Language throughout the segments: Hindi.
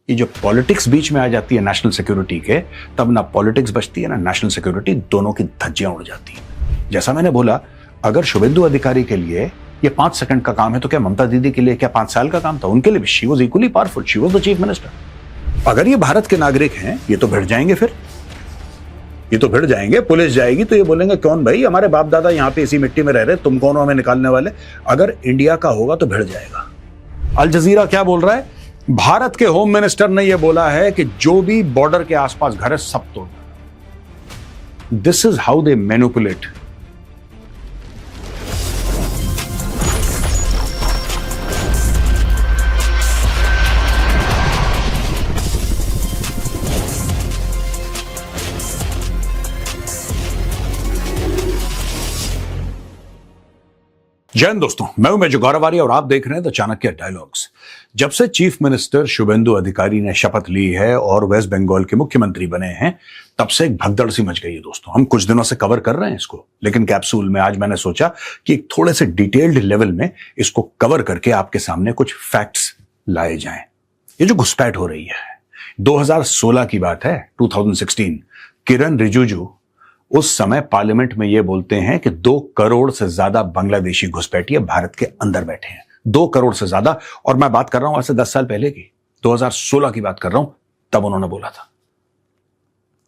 ये जो पॉलिटिक्स बीच में आ जाती है नेशनल सिक्योरिटी के, तब ना पॉलिटिक्स बचती है ना नेशनल सिक्योरिटी, दोनों की धज्जियां उड़ जाती हैं। जैसा मैंने बोला, अगर शुभेंदु अधिकारी के लिए ये 5 सेकंड का काम है तो क्या ममता दीदी के लिए क्या 5 साल का काम था? उनके लिए भी she was equally powerful, she was the chief minister. अगर ये भारत के नागरिक हैं, ये तो भिड़ जाएंगे, फिर ये तो भिड़ जाएंगे। पुलिस जाएगी तो ये बोलेंगे कौन भाई, हमारे बाप दादा यहाँ पे इसी मिट्टी में रह रहे, तुम कौन हो हमें निकालने वाले? अगर इंडिया का होगा तो भिड़ जाएगा। अल जजीरा क्या बोल रहा है? भारत के होम मिनिस्टर ने यह बोला है कि जो भी बॉर्डर के आसपास घर है सब तोड़। This is how they manipulate. जय हिंद दोस्तों, मैं हूं मेजर गौरव आर्य और आप देख रहे हैं द चाणक्य डायलॉग्स। जब से चीफ मिनिस्टर शुभेंदु अधिकारी ने शपथ ली है और वेस्ट बंगाल के मुख्यमंत्री बने हैं, तब से एक भगदड़ सी मच गई है दोस्तों। हम कुछ दिनों से कवर कर रहे हैं इसको, लेकिन कैप्सूल में आज मैंने सोचा कि एक थोड़े से डिटेल्ड लेवल में इसको कवर करके आपके सामने कुछ फैक्ट्स लाए जाएं। ये जो घुसपैठ हो रही है, 2016 की बात है, 2016। किरण रिजिजू उस समय पार्लियामेंट में यह बोलते हैं कि 2 करोड़ से ज्यादा बांग्लादेशी घुसपैठिए भारत के अंदर बैठे हैं। 2 करोड़ से ज्यादा, और मैं बात कर रहा हूं आज से 10 साल पहले की, 2016 की बात कर रहा हूं, तब उन्होंने बोला था।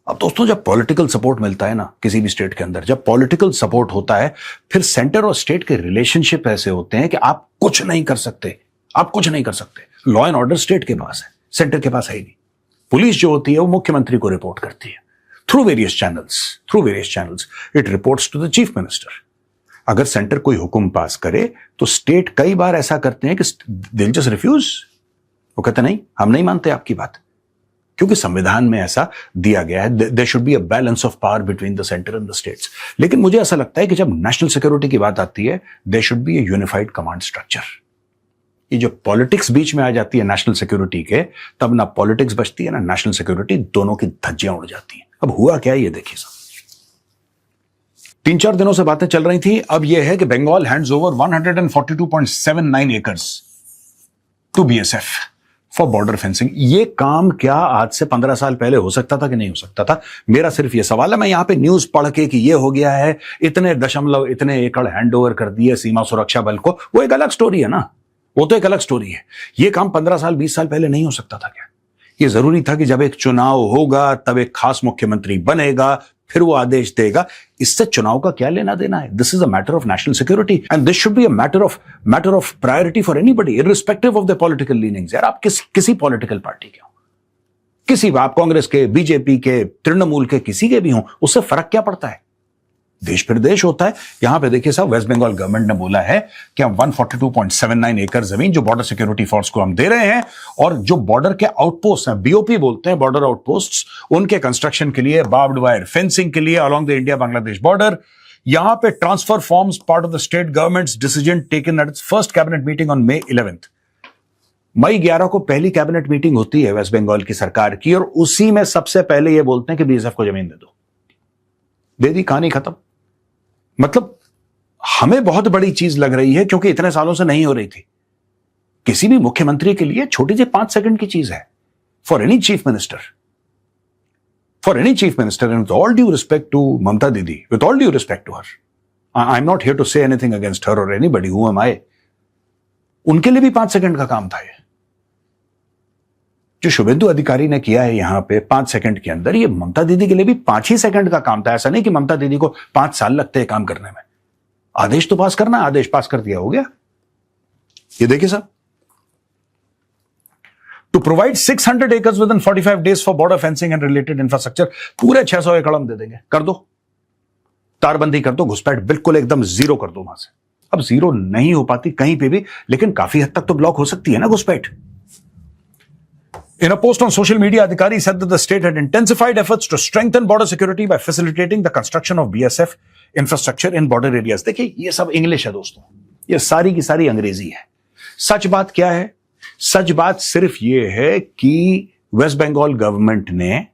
अब दोस्तों, जब पॉलिटिकल सपोर्ट मिलता है ना किसी भी स्टेट के अंदर, जब पॉलिटिकल सपोर्ट होता है, फिर सेंटर और स्टेट के रिलेशनशिप ऐसे होते हैं कि आप कुछ नहीं कर सकते, आप कुछ नहीं कर सकते। लॉ एंड ऑर्डर स्टेट के पास है, सेंटर के पास है ही नहीं। पुलिस जो होती है वो मुख्यमंत्री को रिपोर्ट करती है through various channels, it reports to the chief minister. अगर सेंटर कोई हुक्म पास करे तो स्टेट कई बार ऐसा करते हैं कि they'll just refuse। वो कहते नहीं, हम नहीं मानते आपकी बात, क्योंकि संविधान में ऐसा दिया गया है, there should be a balance of power between the center and the states। लेकिन मुझे ऐसा लगता है कि जब नेशनल सिक्योरिटी की बात आती है, there should be a unified command structure। ये जो पॉलिटिक्स बीच में आ जाती है नेशनल सिक्योरिटी के, तब ना पॉलिटिक्स बचती है ना नेशनल सिक्योरिटी, दोनों की धज्जियां उड़ जाती हैं। अब हुआ क्या, ये देखिए सब। 3-4 दिनों से बातें चल रही थी। अब यह है कि Bengal hands over 142.79 acres to BSF for border fencing. ये काम क्या आज से 15 साल पहले हो सकता था कि नहीं हो सकता था? मेरा सिर्फ ये सवाल है। मैं यहां पे न्यूज पढ़ के कि ये हो गया है, इतने एकड़ हैंड ओवर कर दिए सीमा सुरक्षा बल को, वो एक अलग स्टोरी है ना, वो तो एक अलग स्टोरी है। ये काम 15 साल 20 साल पहले नहीं हो सकता था क्या? ये जरूरी था कि जब एक चुनाव होगा तब एक खास मुख्यमंत्री बनेगा, फिर वो आदेश देगा। इससे चुनाव का क्या लेना देना है? This is a matter of national security and this should be a matter of priority for anybody irrespective of the political leanings. यार, आप किसी पॉलिटिकल पार्टी के हो, किसी आप कांग्रेस के, बीजेपी के, तृणमूल के, किसी के भी हो, उससे फर्क क्या पड़ता है? देश फिर देश होता है। यहां पे देखिए साहब, वेस्ट बंगाल गवर्नमेंट ने बोला है कि हम 142.79 एकड़ जमीन जो बॉर्डर सिक्योरिटी फोर्स को हम दे रहे हैं, और जो बॉर्डर के आउटपोस्ट हैं, बीओपी बोलते हैं, बॉर्डर आउटपोस्ट्स, उनके कंस्ट्रक्शन के लिए, बार्ब्ड वायर फेंसिंग के लिए along the India Bangladesh border. यहां पे transfer forms part of the state governments decision taken at its first cabinet meeting on May 11th। मई 11 को पहली कैबिनेट मीटिंग होती है वेस्ट बंगाल की सरकार की, और उसी में सबसे पहले यह बोलते हैं कि बीएसएफ को जमीन दे दो। दे दी, कहानी खत्म। मतलब हमें बहुत बड़ी चीज लग रही है क्योंकि इतने सालों से नहीं हो रही थी। किसी भी मुख्यमंत्री के लिए छोटी सी 5 सेकंड की चीज है। For any chief minister, and with all due respect to Mamata Didi, with all due respect to her, I am not here to say anything against her और एनीबडी, हु एम आई, उनके लिए भी 5 सेकंड का काम था। ये जो शुभेंदु अधिकारी ने किया है यहां पे 5 सेकंड के अंदर, ये ममता दीदी के लिए भी 5 ही सेकंड का काम था। ऐसा नहीं कि ममता दीदी को 5 साल लगते हैं काम करने में। आदेश तो पास करना, आदेश पास कर दिया, हो गया। ये देखिए साहब, to provide 600 acres within 45 days for border fencing and related infrastructure. पूरे 600 एकड़ हम दे देंगे, कर दो, तारबंदी कर दो, घुसपैठ बिल्कुल एकदम जीरो कर दो वहां से। अब जीरो नहीं हो पाती कहीं पे भी, लेकिन काफी हद तक तो ब्लॉक हो सकती है ना घुसपैठ। In a post on social media, Adhikari said that the state had intensified efforts to strengthen border security by facilitating the construction of BSF infrastructure in border areas। देखिए, ये सब इंग्लिश है दोस्तों, ये सारी की सारी अंग्रेजी है। सच बात क्या है? सच बात सिर्फ ये है कि वेस्ट बंगाल गवर्नमेंट ने,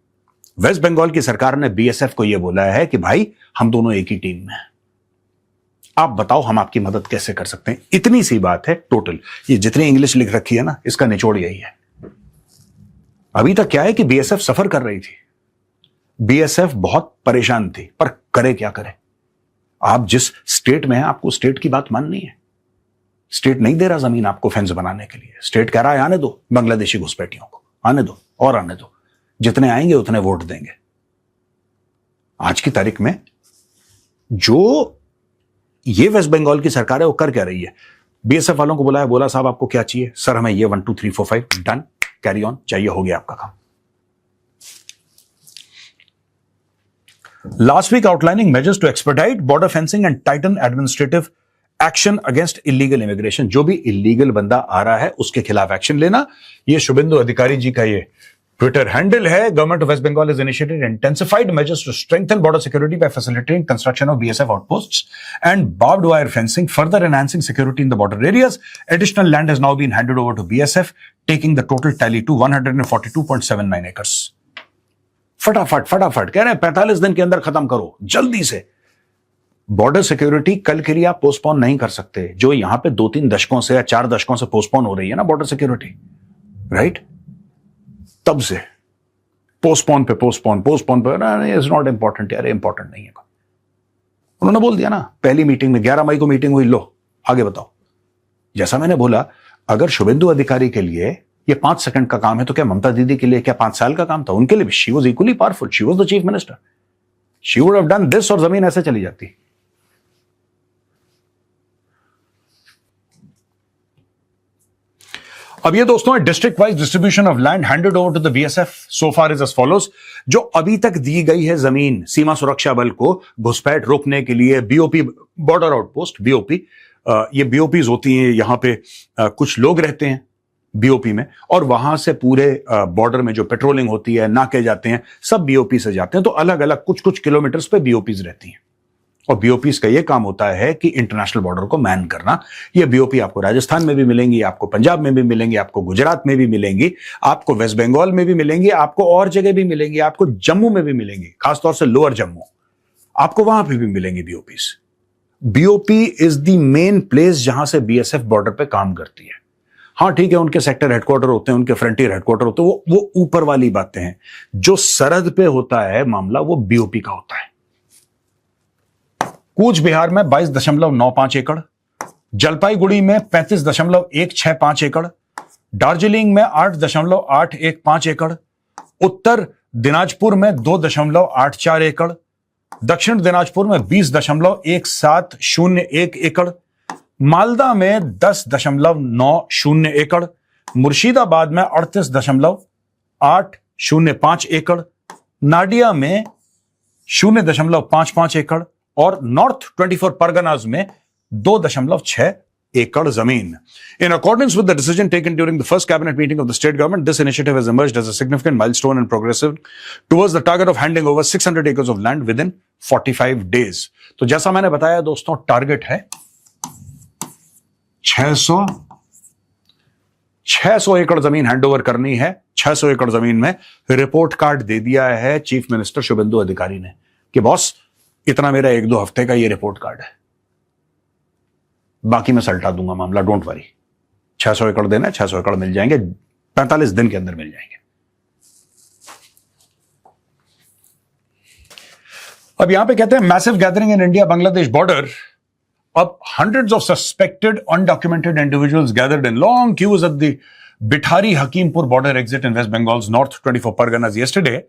वेस्ट बंगाल की सरकार ने बीएसएफ को यह बोला है कि भाई हम दोनों एक ही टीम में हैं, आप बताओ हम आपकी मदद कैसे कर सकते हैं। इतनी सी बात है टोटल। ये जितनी इंग्लिश लिख रखी है ना, इसका निचोड़ यही है। अभी तक क्या है कि बीएसएफ सफर कर रही थी, बीएसएफ बहुत परेशान थी, पर करे क्या करे। आप जिस स्टेट में हैं आपको स्टेट की बात माननी है। स्टेट नहीं दे रहा जमीन आपको फेंस बनाने के लिए, स्टेट कह रहा है आने दो बांग्लादेशी घुसपैठियों को, आने दो और आने दो, जितने आएंगे उतने वोट देंगे। आज की तारीख में जो ये वेस्ट बंगाल की सरकार है वो कर क्या रही है, बीएसएफ वालों को बुलाया, बोला साहब आपको क्या चाहिए, सर हमें ये 1 2 3 4 5 डन, कैरी ऑन, चाहिए, हो गया आपका काम। Last week outlining measures to expedite border fencing and tighten administrative action against illegal immigration। जो भी इलीगल बंदा आ रहा है उसके खिलाफ एक्शन लेना, ये शुभेंदु अधिकारी जी का ये ट्विटर हैंडल है। Government of West Bengal has initiated intensified measures to strengthen border security by facilitating construction of BSF outposts and barbed wire fencing, further enhancing security in the border areas. Additional land has now been handed over to BSF, taking the total tally to 142.79 acres। फटाफट फटाफट कह रहे हैं 45 दिन के अंदर खत्म करो जल्दी से। बॉर्डर सिक्योरिटी कल के लिए आप पोस्टपोन नहीं कर सकते, जो यहां पे 2-3 दशकों से या 4 दशकों से पोस्टपोन हो रही है ना बॉर्डर सिक्योरिटी, राइट, तब से पोस्टपोन पे इज नॉट इंपॉर्टेंट यार, इंपॉर्टेंट नहीं है। उन्होंने बोल दिया ना, पहली मीटिंग में 11 मई को मीटिंग हुई, लो आगे बताओ। जैसा मैंने बोला, अगर शुभेंदु अधिकारी के लिए ये 5 सेकंड का काम है तो क्या ममता दीदी के लिए क्या 5 साल का काम था? उनके लिए भी she was equally powerful, she was the chief minister, she would have done this, और जमीन ऐसे चली जाती। अब ये दोस्तों district wise distribution of land handed over to the BSF so far is as follows. जो अभी तक दी गई है जमीन सीमा सुरक्षा बल को घुसपैठ रोकने के लिए, बीओपी बॉर्डर आउटपोस्ट, बीओपी, ये बीओपीज होती हैं, यहां पे कुछ लोग रहते हैं बीओपी में, और वहां से पूरे बॉर्डर में जो पेट्रोलिंग होती है, नाके जाते हैं, सब बीओपी से जाते हैं। तो अलग अलग कुछ कुछ किलोमीटर्स पे बीओपीज रहती हैं, और बीओपीज का यह काम होता है कि इंटरनेशनल बॉर्डर को मैन करना। ये बीओपी आपको राजस्थान में भी मिलेंगी, आपको पंजाब में भी मिलेंगी, आपको गुजरात में भी मिलेंगी, आपको वेस्ट बंगाल में भी मिलेंगी, आपको और जगह भी मिलेंगी, आपको जम्मू में भी मिलेंगी, खासतौर से लोअर जम्मू, आपको वहां पर भी मिलेंगी BOPs. BOP is the main place जहां से बीएसएफ बॉर्डर पे काम करती है। हाँ ठीक है, उनके सेक्टर हेडक्वार्टर होते हैं, उनके फ्रंटियर हेडक्वार्टर होते हैं, वो ऊपर वाली बातें हैं। जो सरहद पे होता है मामला वो बीओपी का होता है। कूच बिहार में 22.95 एकड़, जलपाईगुड़ी में 35.165 एकड़, दार्जिलिंग में 8.815 एकड़, उत्तर दिनाजपुर में 2.84 एकड़, दक्षिण दिनाजपुर में 20.1701 एकड़, मालदा में 10.90 एकड़, मुर्शिदाबाद में 38.805 एकड़, नाडिया में 0.55 एकड़, और नॉर्थ 24 परगनाज में 2.6 एकड़ जमीन। In accordance with the decision taken during the first cabinet meeting of the state government, this initiative has emerged as a significant milestone and progressive towards the target of handing over 600 acres of land within 45 days। तो जैसा मैंने बताया दोस्तों, टारगेट है 600 एकड़ जमीन हैंडओवर करनी है। 600 एकड़ जमीन में रिपोर्ट कार्ड दे दिया है चीफ मिनिस्टर शुभेंदु अधिकारी ने कि बॉस इतना मेरा 1-2 हफ्ते का ये रिपोर्ट कार्ड है, बाकी मैं सल्टा दूंगा मामला, डोंट वरी। 600 एकड़ देना है, 600 एकड़ मिल जाएंगे, 45 दिन के अंदर मिल जाएंगे। अब यहां पे कहते हैं massive gathering in India Bangladesh border. अब hundreds of suspected undocumented individuals gathered in long queues at the Bithari Hakimpur border exit in West Bengal's North 24 Parganas yesterday,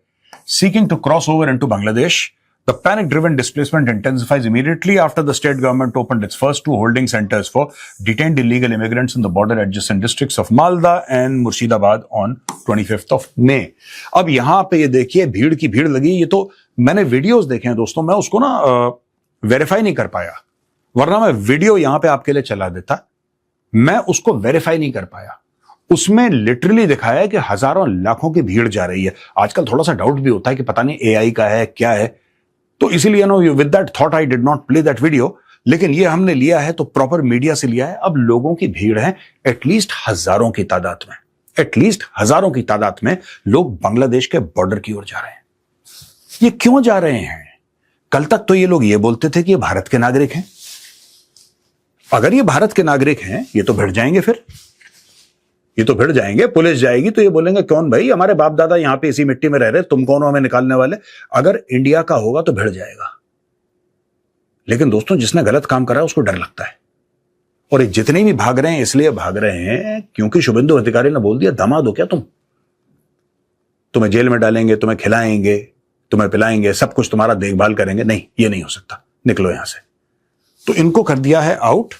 seeking to cross over into Bangladesh. The panic-driven displacement intensifies immediately after the state government opened its first 2 holding centers for detained illegal immigrants in the border-adjacent districts of Malda and Murshidabad on 25th of May. अब यहां पे ये देखिए भीड़ की भीड़ लगी। ये तो मैंने वीडियोस देखे हैं दोस्तों, मैं उसको ना वेरीफाई नहीं कर पाया, वरना मैं वीडियो यहां पे आपके लिए चला देता। मैं उसको वेरीफाई नहीं कर पाया। उसमें लिटरली दिखाया है कि हजारों लाखों की भीड़ जा रही है। आजकल थोड़ा सा डाउट भी होता है कि पता नहीं एआई का है क्या है, तो इसीलिए know with that thought I did not play that video. लेकिन ये हमने लिया है तो प्रॉपर मीडिया से लिया है। अब लोगों की भीड़ है एटलीस्ट हजारों की तादाद में, एटलीस्ट हजारों की तादाद में लोग बांग्लादेश के बॉर्डर की ओर जा रहे हैं। ये क्यों जा रहे हैं? कल तक तो ये लोग ये बोलते थे कि ये भारत के नागरिक हैं। अगर ये भारत के नागरिक हैं, ये तो भिड़ जाएंगे फिर। ये तो भिड़ जाएंगे, पुलिस जाएगी तो ये बोलेंगे कौन भाई, हमारे बाप दादा यहां पे इसी मिट्टी में रह रहे, तुम कौन हो हमें निकालने वाले। अगर इंडिया का होगा तो भिड़ जाएगा। लेकिन दोस्तों, जिसने गलत काम करा उसको डर लगता है। और ये जितने भी भाग रहे हैं इसलिए भाग रहे हैं क्योंकि शुभेंदु अधिकारी ने बोल दिया दामाद हो क्या तुम, तुम्हें जेल में डालेंगे, तुम्हें खिलाएंगे, तुम्हें पिलाएंगे, सब कुछ तुम्हारा देखभाल करेंगे। नहीं, ये नहीं हो सकता, निकलो यहां से। तो इनको कर दिया है out.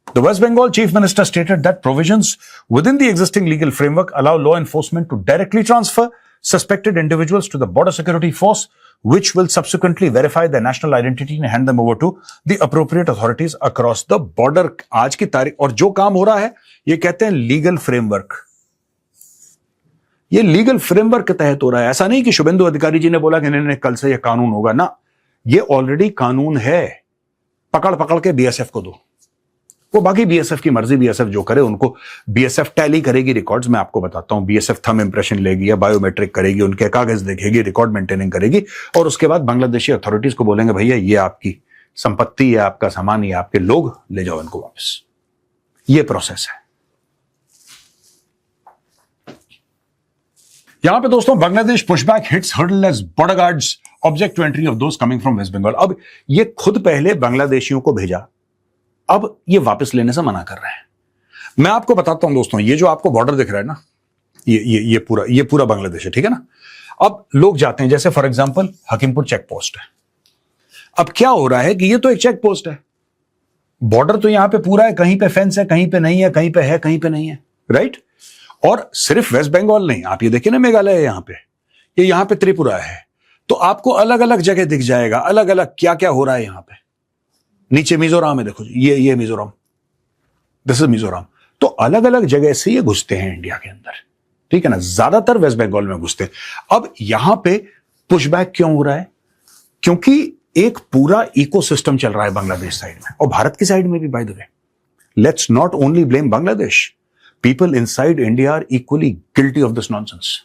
The West Bengal Chief Minister stated that provisions within the existing legal framework allow law enforcement to directly transfer suspected individuals to the Border Security Force, which will subsequently verify their national identity and hand them over to the appropriate authorities across the border। आज की तारीख और जो काम हो रहा है ये कहते हैं लीगल फ्रेमवर्क। ये लीगल फ्रेमवर्क के तहत हो रहा है। ऐसा नहीं कि शुभेंदु अधिकारी जी ने बोला कि नहीं कल से ये कानून होगा ना, ये ऑलरेडी कानून है। पकड़ पकड़ के बीएसएफ को दो, वो बाकी बीएसएफ की मर्जी, बीएसएफ जो करे उनको। बीएसएफ टैली करेगी रिकॉर्ड्स, मैं आपको बताता हूं। बीएसएफ थंब इंप्रेशन लेगी या बायोमेट्रिक करेगी, उनके कागज देखेगी, रिकॉर्ड मेंटेनिंग करेगी और उसके बाद बांग्लादेशी अथॉरिटीज को बोलेंगे भैया ये आपकी संपत्ति, ये आपका सामान, ये आपके लोग, ले जाओ इनको वापस। ये प्रोसेस है। यहां पे दोस्तों Bangladesh pushback hits hurdle as border guards object to entry of those coming from West Bengal. अब ये खुद पहले बांग्लादेशियों को भेजा, अब ये वापस लेने से मना कर रहे हैं। मैं आपको बताता हूं दोस्तों, ये जो आपको बॉर्डर दिख रहा है ना, ये पूरा बांग्लादेश है, ठीक है ना। अब लोग जाते हैं, जैसे for example Hakimpur check post है। अब क्या हो रहा है कि ये तो एक चेक पोस्ट है, बॉर्डर तो यहां पे पूरा है, कहीं पे फेंस है, कहीं पे नहीं है, कहीं पे है, कहीं पे नहीं है, राइट। और सिर्फ वेस्ट बंगाल नहीं, आप ये देखिए ना, मेघालय है यहां पे, ये यहां पे त्रिपुरा है, तो आपको अलग अलग जगह दिख जाएगा, अलग अलग क्या क्या हो रहा है यहां पे। नीचे मिजोरम है, देखो ये मिजोरम, दिस इज मिजोरम। तो अलग अलग जगह से ये घुसते हैं इंडिया के अंदर, ठीक है ना। ज्यादातर वेस्ट बंगाल में घुसते हैं। अब यहां पे पुशबैक क्यों हो रहा है? क्योंकि एक पूरा इकोसिस्टम चल रहा है बांग्लादेश साइड में और भारत की साइड में भी। By the way, let's not only blame Bangladesh, people inside India are equally guilty of this nonsense.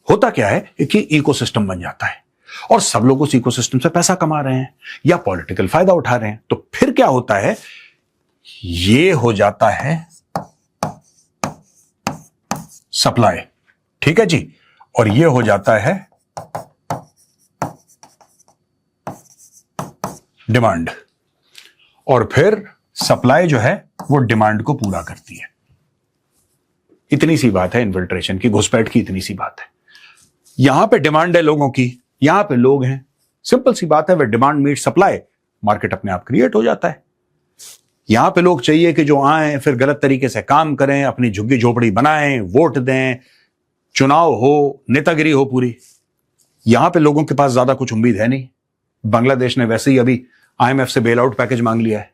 होता क्या है कि इकोसिस्टम बन जाता है और सब लोग उस इकोसिस्टम से पैसा कमा रहे हैं या पॉलिटिकल फायदा उठा रहे हैं। तो फिर क्या होता है, ये हो जाता है सप्लाई, ठीक है जी, और ये हो जाता है डिमांड, और फिर सप्लाई जो है वो डिमांड को पूरा करती है। इतनी सी बात है इन्फिल्ट्रेशन की, घुसपैठ की, इतनी सी बात है। यहां पे डिमांड है लोगों की, यहां पे लोग हैं, सिंपल सी बात है, वे डिमांड मीट सप्लाई, मार्केट अपने आप क्रिएट हो जाता है। यहां पे लोग चाहिए कि जो आए फिर गलत तरीके से काम करें, अपनी झुग्गी झोपड़ी बनाएं, वोट दें, चुनाव हो, नेतागिरी हो पूरी। यहां पे लोगों के पास ज्यादा कुछ उम्मीद है नहीं। बांग्लादेश ने वैसे ही अभी आईएमएफ से बेल आउट पैकेज मांग लिया है,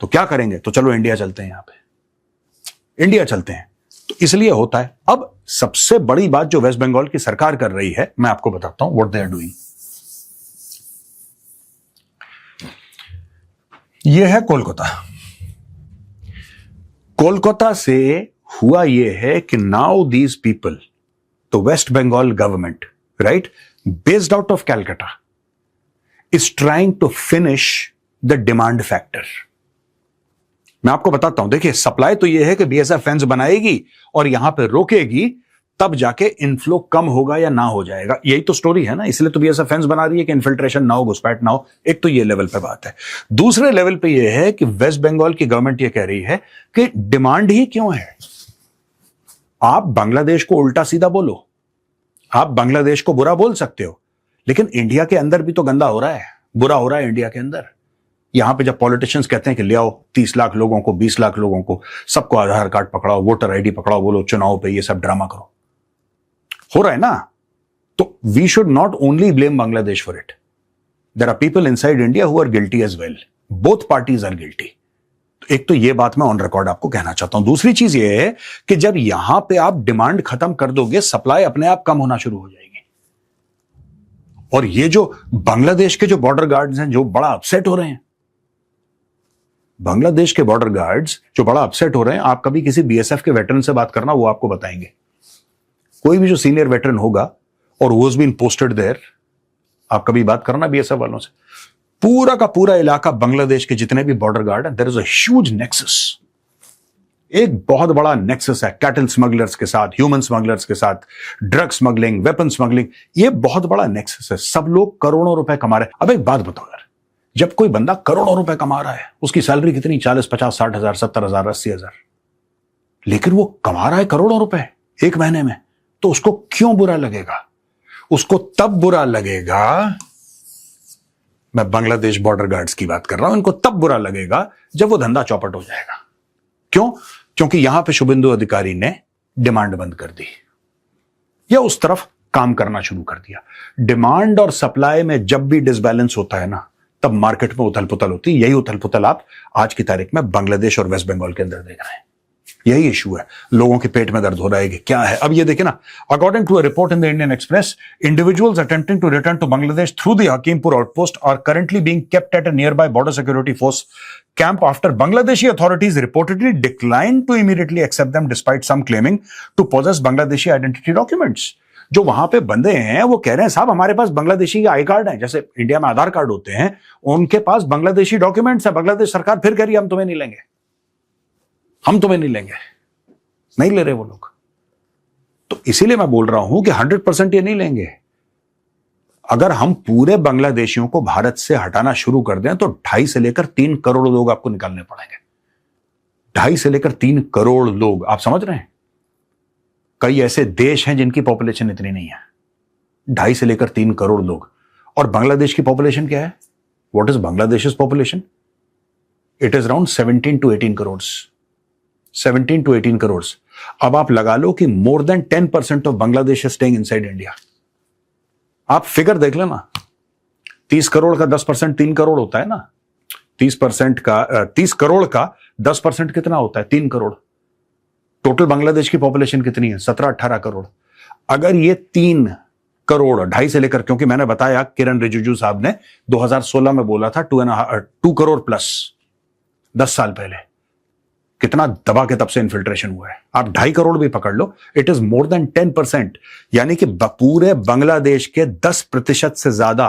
तो क्या करेंगे? तो चलो इंडिया चलते हैं, यहां पे इंडिया चलते हैं। तो इसलिए होता है। अब सबसे बड़ी बात जो वेस्ट बंगाल की सरकार कर रही है, मैं आपको बताता हूं व्हाट दे आर डूइंग। यह है कोलकाता। कोलकाता से हुआ यह है कि now these people, the West Bengal government, right, based out of Calcutta, is trying to finish the demand factor. मैं आपको बताता हूं, देखिए सप्लाई तो यह है कि बीएसएफ फेंस बनाएगी और यहां पे रोकेगी, तब जाके इनफ्लो कम होगा या ना हो जाएगा। यही तो स्टोरी है ना, इसलिए तो बीएसएफ फेंस बना रही है कि इन्फिल्ट्रेशन ना हो, घुसपैठ ना हो। एक तो ये लेवल पे बात है। दूसरे लेवल पे ये है कि वेस्ट बंगाल की गवर्नमेंट ये कह रही है कि डिमांड ही क्यों है। आप बांग्लादेश को उल्टा सीधा बोलो, आप बांग्लादेश को बुरा बोल सकते हो, लेकिन इंडिया के अंदर भी तो गंदा हो रहा है, बुरा हो रहा है इंडिया के अंदर। यहां पे जब पॉलिटिशियंस कहते हैं कि ले आओ 30 लाख लोगों को, 20 लाख लोगों को, सबको आधार कार्ड पकड़ाओ, वोटर आईडी पकड़ाओ, बोलो चुनाव पे ये सब ड्रामा करो, हो रहा है ना। तो we should not only blame Bangladesh for it, there are people inside India who are guilty as well, both parties are guilty. तो एक तो ये बात मैं ऑन रिकॉर्ड आपको कहना चाहता हूं। दूसरी चीज ये है कि जब यहां पे आप डिमांड खत्म कर दोगे, सप्लाई अपने आप कम होना शुरू हो जाएगी। और ये जो बांग्लादेश के जो बॉर्डर गार्ड्स हैं जो बड़ा अपसेट हो रहे हैं, बांग्लादेश के बॉर्डर गार्ड्स जो बड़ा अपसेट हो रहे हैं, आप कभी किसी बीएसएफ के वेटरन से बात करना, वो आपको बताएंगे। कोई भी जो सीनियर वेटरन होगा और वो हैज बीन पोस्टेड देयर, आप कभी बात करना बीएसएफ वालों से, पूरा का पूरा इलाका बांग्लादेश के जितने भी बॉर्डर गार्ड हैं, there is a huge nexus. एक बहुत बड़ा नेक्सस है कैटल स्मगलर्स के साथ, ह्यूमन स्मगलर्स के साथ, ड्रग स्मगलिंग, वेपन स्मगलिंग, ये बहुत बड़ा नेक्सस है। सब लोग करोड़ों रुपए कमा रहे हैं। अब एक बात बताओ यार, जब कोई बंदा करोड़ों रुपए कमा रहा है, उसकी सैलरी कितनी, 40, 50, 60 हजार, 70 हजार, 80 हजार, लेकिन वो कमा रहा है करोड़ों रुपए एक महीने में, तो उसको क्यों बुरा लगेगा? उसको तब बुरा लगेगा, मैं बांग्लादेश बॉर्डर गार्ड्स की बात कर रहा हूं, इनको तब बुरा लगेगा जब वो धंधा चौपट हो जाएगा। क्यों? क्योंकि यहां पे शुभेंदु अधिकारी ने डिमांड बंद कर दी या उस तरफ काम करना शुरू कर दिया। डिमांड और सप्लाई में जब भी डिसबैलेंस होता है ना, तब मार्केट में उथल पुथल होती है। यही उथल पुथल आप आज की तारीख में बांग्लादेश और वेस्ट बंगाल के अंदर देख रहे हैं। यही इशू है, लोगों के पेट में दर्द हो रहा है कि क्या है। अब ये देखें ना, according to a report in the Indian Express, individuals attempting to return to Bangladesh through the Hakimpur outpost are currently being kept at a nearby border security force camp after Bangladeshi authorities reportedly declined to immediately accept them despite some claiming to possess Bangladeshi identity documents। जो वहां पे बंदे हैं वो कह रहे हैं साहब हमारे पास बांग्लादेशी आई कार्ड है, जैसे इंडिया में आधार कार्ड होते हैं, उनके पास बांग्लादेशी डॉक्यूमेंट्स है। बांग्लादेश सरकार फिर कह रही है हम तुम्हें नहीं लेंगे, हम तुम्हें नहीं लेंगे, नहीं ले रहे वो लोग। तो इसीलिए मैं बोल रहा हूं कि 100% ये नहीं लेंगे। अगर हम पूरे बांग्लादेशियों को भारत से हटाना शुरू कर दें तो 2.5 से लेकर 3 करोड़ लोग आपको निकालने पड़ेंगे। 2.5 से लेकर 3 करोड़ लोग, आप समझ रहे हैं? कई ऐसे देश हैं जिनकी पॉपुलेशन इतनी नहीं है। 2.5 से लेकर 3 करोड़ लोग। और बांग्लादेश की पॉपुलेशन क्या है? What is Bangladesh population? It is around 17 to 18 crore. 17 to 18 crore. अब आप लगा लो कि more than 10% of Bangladesh is staying inside India. आप फिगर देख लेना, 30 करोड़ का 10% 3 करोड़ होता है ना। 30% का 30 करोड़ का 10% कितना होता है? 3 करोड़। टोटल बांग्लादेश की पॉपुलेशन कितनी है? 17-18 करोड़। अगर ये 3 करोड़ 2.5 से लेकर, क्योंकि मैंने बताया किरण रिजिजू साहब ने 2016 में बोला था 2 करोड़ प्लस, 10 साल पहले, कितना दबा के तब से इन्फिल्ट्रेशन हुआ है। आप 2.5 करोड़ भी पकड़ लो, इट इज मोर देन 10%, यानी कि पूरे बांग्लादेश के 10% से ज्यादा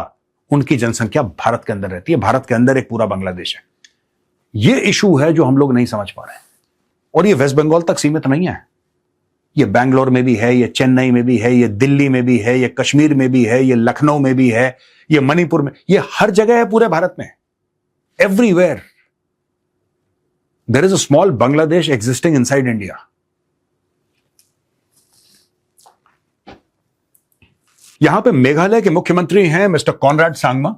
उनकी जनसंख्या भारत के अंदर रहती है। भारत के अंदर एक पूरा बांग्लादेश है। यह इशू है जो हम लोग नहीं समझ पा रहे हैं। और ये वेस्ट बंगाल तक सीमित नहीं है, ये बैंगलोर में भी है, ये चेन्नई में भी है, ये दिल्ली में भी है, ये कश्मीर में भी है, ये लखनऊ में भी है, ये मणिपुर में, ये हर जगह है पूरे भारत में। Everywhere there is a small Bangladesh existing inside India। यहां पे मेघालय के मुख्यमंत्री हैं mister Conrad Sangma.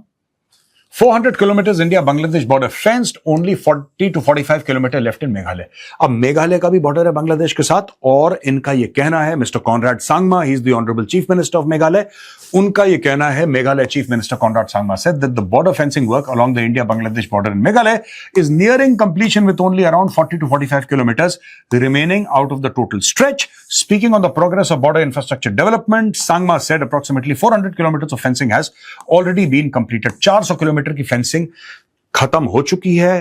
400 kilometers India Bangladesh border fenced, only 40 to 45 kilometer left in Meghalaya. अब मेघालय का भी बॉर्डर है बांग्लादेश के साथ, और इनका यह कहना है, mister Conrad Sangma, he is the honourable chief minister of Meghalaya, उनका यह कहना है, Meghalaya chief minister Conrad Sangma said that the border fencing work along the India-Bangladesh border in Meghalaya is nearing completion with only around 40 to 45 kilometers remaining out of the total stretch। Speaking on the progress of border infrastructure development, Sangma said approximately 400 kilometers of fencing has already been completed। 400 kilometre की फेंसिंग खत्म हो चुकी है,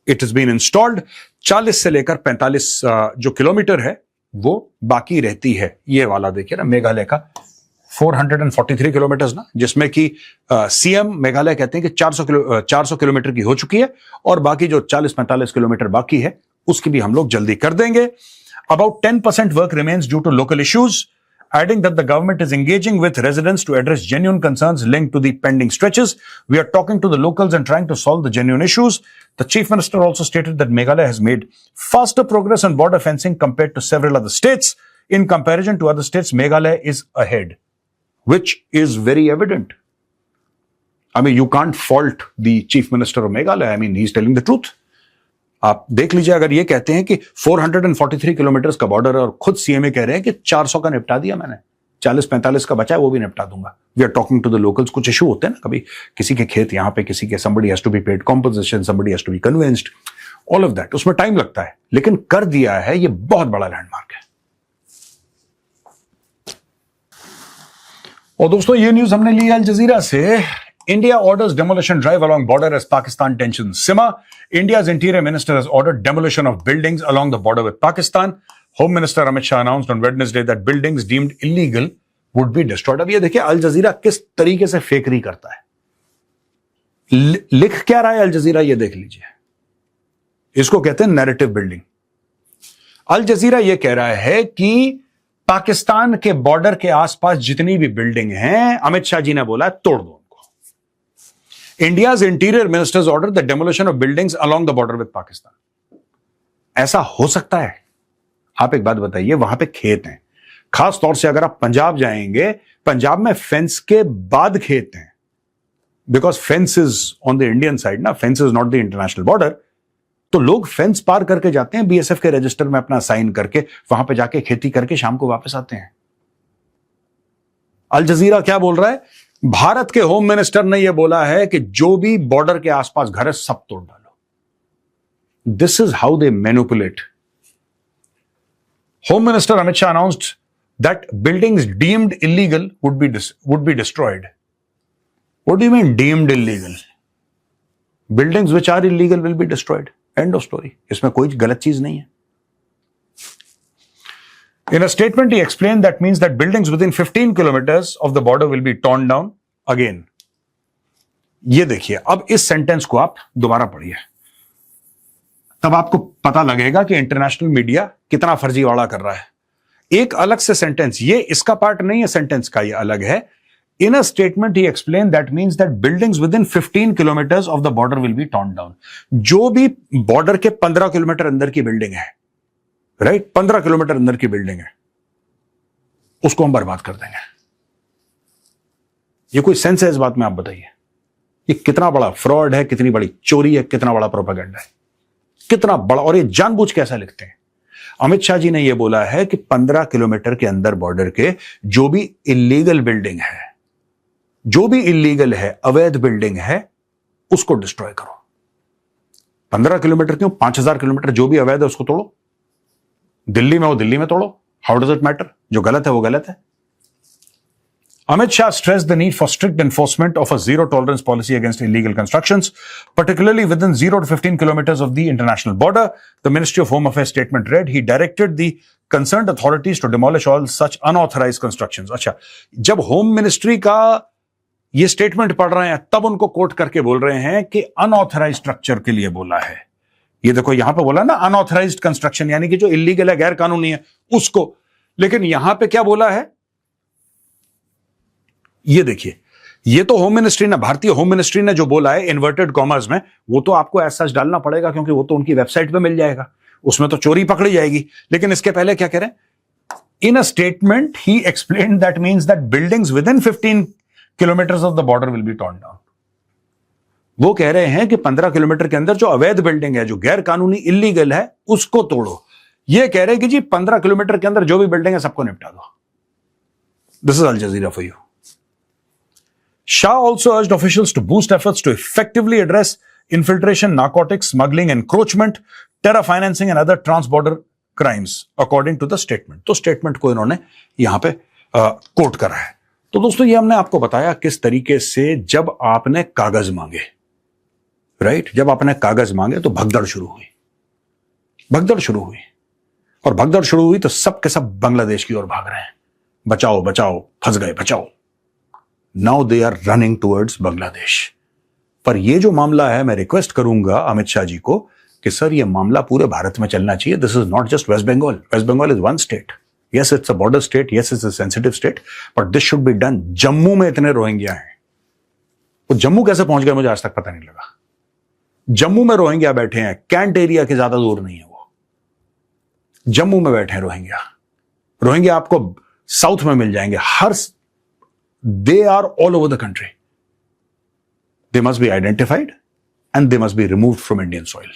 इट इज बीन इंस्टॉल्ड। 40 से लेकर 45 जो किलोमीटर है वो बाकी रहती है। ये वाला देखिए ना, मेघालय का 443 किलोमीटर ना, जिसमें कि सीएम मेघालय कहते हैं कि 400 किलोमीटर की हो चुकी है, और बाकी जो 40-45 किलोमीटर बाकी है उसकी भी हम लोग जल्दी कर देंगे। About 10% work remains due to local issues, adding that the government is engaging with residents to address genuine concerns linked to the pending stretches. We are talking to the locals and trying to solve the genuine issues. The chief minister also stated that Meghalaya has made faster progress on border fencing compared to several other states. In comparison to other states, Meghalaya is ahead, which is very evident. I mean, you can't fault the chief minister of Meghalaya. I mean, he's telling the truth. आप देख लीजिए, अगर ये कहते हैं कि 443 किलोमीटर का बॉर्डर है और खुद सीएमए कह रहे हैं कि 400 का निपटा दिया मैंने, 40-45 का बचा है वो भी निपटा दूंगा। We are talking to the locals. कुछ इशू होते हैं ना, कभी किसी के खेत यहां पे, किसी के somebody has to be paid compensation, somebody has to be convinced, all of that, उसमें टाइम लगता है, लेकिन कर दिया है। ये बहुत बड़ा लैंडमार्क है। और दोस्तों, ये न्यूज हमने ली अल जजीरा से। India orders demolition drive along border as Pakistan tensions simmer। India's interior minister has ordered demolition of buildings along the border with Pakistan। Home Minister Amit Shah announced on Wednesday that buildings deemed illegal would be destroyed। अब ये देखिए अल जजीरा किस तरीके से फेकरी करता है, लिख क्या रहा है अल जजीरा, ये देख लीजिए। इसको कहते हैं नैरेटिव बिल्डिंग। अल जजीरा यह कह रहा है कि पाकिस्तान के बॉर्डर के आसपास जितनी भी बिल्डिंग हैं, अमित शाह जी ने बोला तोड़ दो उनको। India's interior ministers order the demolition of buildings along the border with Pakistan. ऐसा हो सकता है? आप एक बात बताइए, वहां पे खेत हैं, खास तौर से अगर आप पंजाब जाएंगे, पंजाब में फेंस के बाद खेत हैं, because fence is on the Indian side ना, fence is not the international border. तो लोग फेंस पार करके जाते हैं, बीएसएफ के रजिस्टर में अपना साइन करके, वहां पे जाके खेती करके शाम को वापस आते हैं। अल जजीरा क्या बोल रहा है? भारत के होम मिनिस्टर ने यह बोला है कि जो भी बॉर्डर के आसपास घर है सब तोड़ डालो। This is how they manipulate. Home minister Amit Shah announced that buildings deemed illegal would be destroyed. What do you mean deemed illegal? Buildings which are illegal will be destroyed. End of story. इसमें कोई गलत चीज नहीं है। In a statement, he explained that means that buildings within 15 kilometers of the border will be torn down again. ये देखिए, अब इस सेंटेंस को आप दोबारा पढ़िए, तब आपको पता लगेगा कि इंटरनेशनल मीडिया कितना फर्जीवाड़ा कर रहा है। एक अलग से सेंटेंस, ये इसका पार्ट नहीं है सेंटेंस का, ये अलग है। In a statement, he explained that means that buildings within 15 kilometers of the border will be torn down. जो भी बॉर्डर के 15 किलोमीटर अंदर की बिल्डिंग है, राइट, 15 किलोमीटर अंदर की बिल्डिंग है, उसको हम बर्बाद कर देंगे। ये कोई सेंस है इस बात में? आप बताइए, ये कितना बड़ा फ्रॉड है, कितनी बड़ी चोरी है, कितना बड़ा प्रोपेगेंडा है, कितना बड़ा, और ये जानबूझ के ऐसा लिखते हैं। अमित शाह जी ने यह बोला है कि 15 किलोमीटर के अंदर बॉर्डर के जो भी इलीगल बिल्डिंग है, जो भी इलीगल है, अवैध बिल्डिंग है, उसको डिस्ट्रॉय करो। 15 किलोमीटर क्यों, 5000 किलोमीटर, जो भी अवैध है उसको तोड़ो। दिल्ली में हो दिल्ली में तोड़ो, हाउ डज इट मैटर? जो गलत है वो गलत है। Amit Shah stressed the need for strict enforcement of a zero tolerance policy against illegal constructions, particularly within 0 to 15 kilometers of the international border. The Ministry of Home Affairs statement read, he directed the concerned authorities to demolish all such unauthorized constructions. अच्छा, जब होम मिनिस्ट्री का ये स्टेटमेंट पढ़ रहे हैं तब उनको कोट करके बोल रहे हैं कि अनऑथराइज्ड स्ट्रक्चर के लिए बोला है। ये देखो यहां पे बोला ना अनऑथराइज्ड कंस्ट्रक्शन, यानी कि जो इलीगल है, गैर कानूनी है, उसको। लेकिन यहां पे क्या बोला है, ये देखिए, ये तो होम मिनिस्ट्री ने, भारतीय होम मिनिस्ट्री ने जो बोला है इन्वर्टेड कॉमर्स में, वो तो आपको ऐसा डालना पड़ेगा क्योंकि वो तो उनकी वेबसाइट पे मिल जाएगा, उसमें तो चोरी पकड़ी जाएगी। लेकिन इसके पहले क्या कह रहे हैं? In a statement he explained that means that buildings within 15 kilometres of the border will be torn down. वो कह रहे हैं कि 15 किलोमीटर के अंदर जो अवैध बिल्डिंग है, जो गैर कानूनी इलीगल है, उसको तोड़ो। ये कह रहे हैं कि जी 15 किलोमीटर के अंदर जो भी बिल्डिंग है सबको निपटा दो। This is all Jazeera for you. Shah also urged officials to boost efforts to effectively address infiltration, narcotics, smuggling, encroachment, terror financing and other trans-border crimes, according to the statement. तो स्टेटमेंट को इन्होंने यहां पे कोट करा है। तो दोस्तों, ये हमने आपको बताया किस तरीके से जब आपने कागज मांगे, राइट, जब आपने कागज मांगे तो भगदड़ शुरू हुई, भगदड़ शुरू हुई, और भगदड़ शुरू हुई तो सब के सब बांग्लादेश की ओर भाग रहे हैं। बचाओ बचाओ, फंस गए, बचाओ। Now they are running towards Bangladesh. पर ये जो मामला है, मैं रिक्वेस्ट करूंगा अमित शाह जी को कि सर ये मामला पूरे भारत में चलना चाहिए। This is not just West Bengal. West Bengal is one state, yes it's a border state, yes it's a sensitive state, but this should be done. Jammu में इतने रोहिंग्या हैं, वो जम्मू कैसे पहुंच गए मुझे आज तक पता नहीं लगा। जम्मू में रोहिंग्या बैठे हैं, कैंट एरिया के ज्यादा दूर नहीं है, वो जम्मू में बैठे हैं रोहिंग्या। रोहिंग्या आपको साउथ में मिल जाएंगे, हर they are all over the country. They must be identified and they must be removed from Indian soil.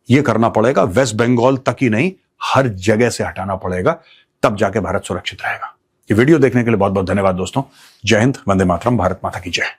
ये करना पड़ेगा, वेस्ट बंगाल तक ही नहीं, हर जगह से हटाना पड़ेगा, तब जाके भारत सुरक्षित रहेगा। ये वीडियो देखने के लिए बहुत बहुत धन्यवाद दोस्तों। जय हिंद, वंदे मातरम, भारत माता की जय।